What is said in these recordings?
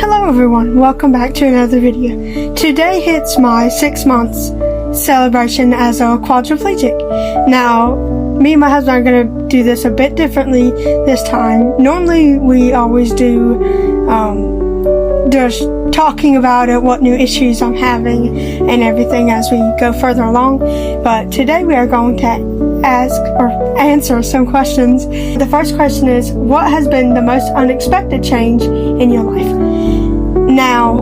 Hello everyone, welcome back to another video. Today hits my 6 months celebration as a quadriplegic. Now, me and my husband are going to do this a bit differently this time. Normally we always do just talking about it, what new issues I'm having and everything as we go further along. But today we are going to ask or answer some questions. The first question is, what has been the most unexpected change in your life? Now,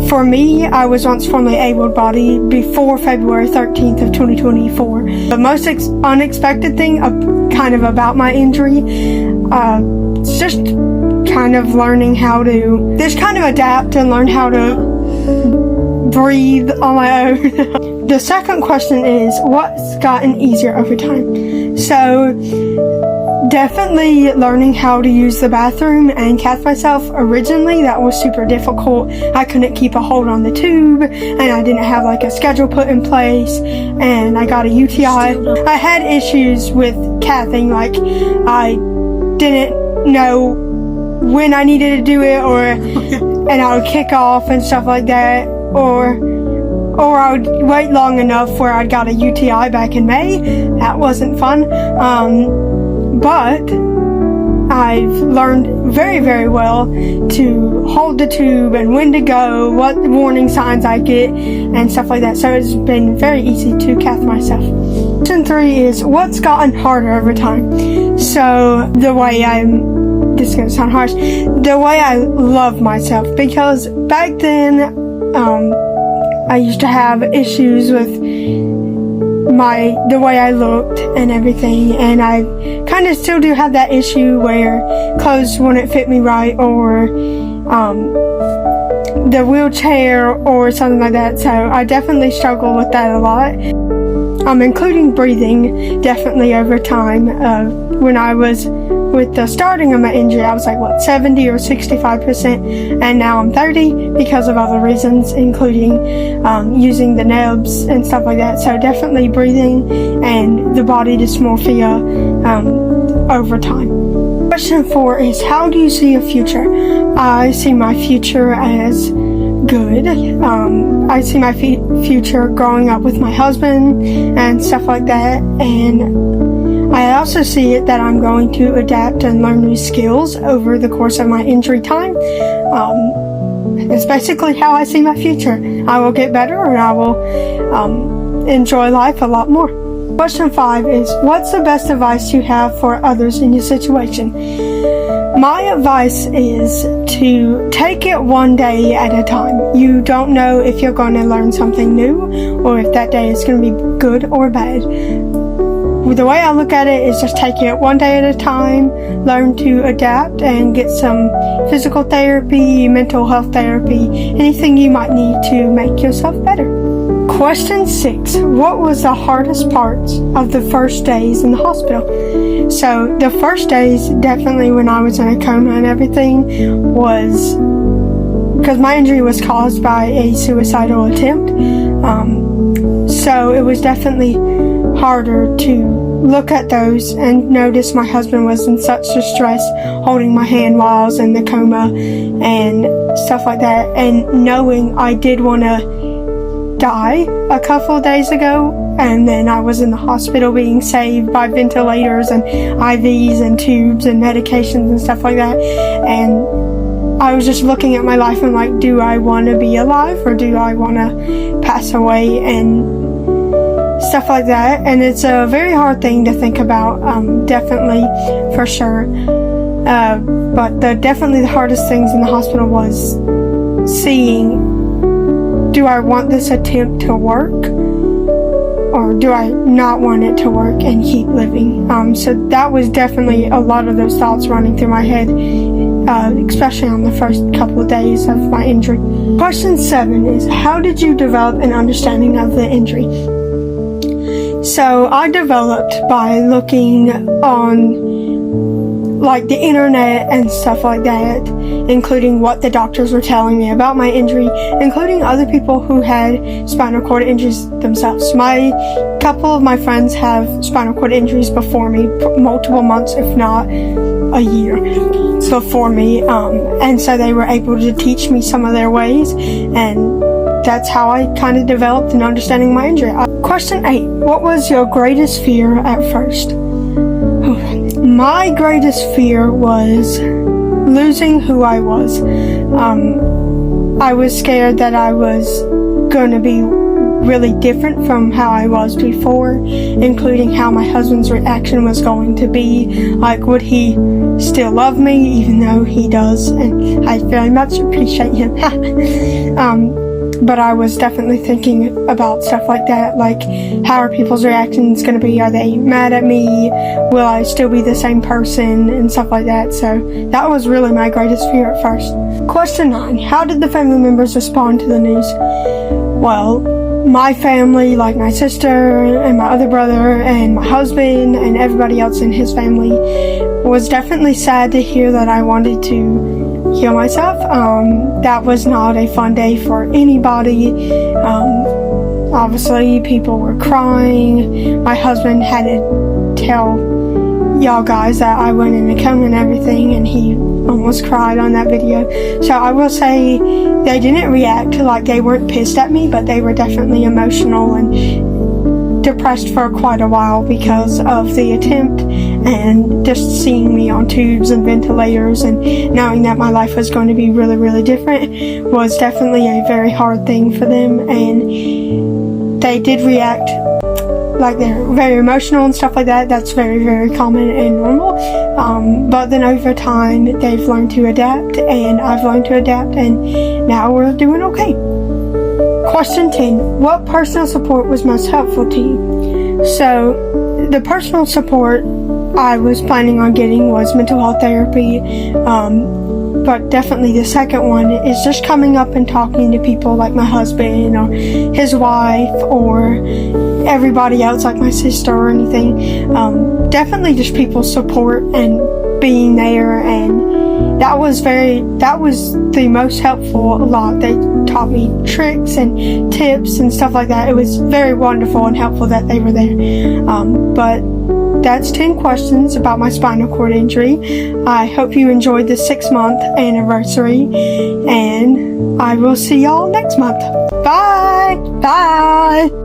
for me, I was once formerly able-bodied before February 13th of 2024. The most unexpected thing kind of about my injury, it's just kind of learning how to just kind of adapt and learn how to breathe on my own. The second question is, what's gotten easier over time? So, definitely learning how to use the bathroom and cath myself. Originally, that was super difficult. I couldn't keep a hold on the tube, and I didn't have like a schedule put in place, and I got a UTI. I had issues with cathing, like I didn't know when I needed to do it, and I would kick off and stuff like that, or I would wait long enough where I got a UTI back in May. That wasn't fun. But I've learned very, very well to hold the tube and when to go, what warning signs I get, and stuff like that. So it's been very easy to cath myself. Question 3 is, what's gotten harder over time? So this is gonna sound harsh, the way I love myself, because back then, I used to have issues with the way I looked and everything, and I kind of still do have that issue where clothes wouldn't fit me right, or the wheelchair or something like that. So I definitely struggle with that a lot, including breathing. Definitely over time, when I was with the starting of my injury, I was like 70 or 65%, and now I'm 30 because of other reasons, including using the nebs and stuff like that. So definitely breathing and the body dysmorphia over time. Question 4 is, how do you see your future? I see my future as good. I see my future growing up with my husband and stuff like that, and I also see it that I'm going to adapt and learn new skills over the course of my injury time. It's basically how I see my future. I will get better, and I will enjoy life a lot more. Question 5 is, what's the best advice you have for others in your situation? My advice is to take it one day at a time. You don't know if you're going to learn something new, or if that day is going to be good or bad. The way I look at it is just taking it one day at a time, learn to adapt and get some physical therapy, mental health therapy, anything you might need to make yourself better. Question 6, what was the hardest parts of the first days in the hospital? So the first days, definitely when I was in a coma and everything, was because my injury was caused by a suicidal attempt. So it was definitely harder to look at those and notice my husband was in such distress holding my hand while I was in the coma and stuff like that, and knowing I did want to die a couple of days ago, and then I was in the hospital being saved by ventilators and IVs and tubes and medications and stuff like that, and I was just looking at my life and like, do I want to be alive or do I want to pass away, and stuff like that. And it's a very hard thing to think about, definitely, for sure. But definitely the hardest things in the hospital was seeing, do I want this attempt to work, or do I not want it to work and keep living? So that was definitely a lot of those thoughts running through my head, especially on the first couple of days of my injury. Question 7 is, how did you develop an understanding of the injury? So I developed by looking on like the internet and stuff like that, including what the doctors were telling me about my injury, including other people who had spinal cord injuries themselves. Couple of my friends have spinal cord injuries before me, multiple months, if not a year. before me, and so they were able to teach me some of their ways, and that's how I kind of developed an understanding of my injury. Question 8. What was your greatest fear at first? My greatest fear was losing who I was. I was scared that I was going to be really different from how I was before, including how my husband's reaction was going to be. Like, would he still love me, even though he does, and I very much appreciate him. But I was definitely thinking about stuff like that, like, how are people's reactions going to be? Are they mad at me? Will I still be the same person? And stuff like that. So that was really my greatest fear at first. Question 9. How did the family members respond to the news? Well, my family, like my sister and my other brother and my husband and everybody else in his family, was definitely sad to hear that I wanted to kill myself. That was not a fun day for anybody. Obviously, people were crying. My husband had to tell y'all guys that I went in a coma and everything, and he almost cried on that video. So I will say they didn't react like they weren't pissed at me, but they were definitely emotional and depressed for quite a while because of the attempt, and just seeing me on tubes and ventilators and knowing that my life was going to be really, really different was definitely a very hard thing for them, and they did react like they're very emotional and stuff like that. That's very, very common and normal. But then over time, they've learned to adapt, and I've learned to adapt, and now we're doing okay. Question 10. What personal support was most helpful to you? So, the personal support I was planning on getting was mental health therapy, but definitely the second one is just coming up and talking to people like my husband or his wife or everybody else like my sister or anything. Definitely just people's support and being there, and that was the most helpful. A lot. They taught me tricks and tips and stuff like that. It was very wonderful and helpful that they were there. But that's 10 questions about my spinal cord injury. I hope you enjoyed the 6-month anniversary, and I will see y'all next month. Bye! Bye!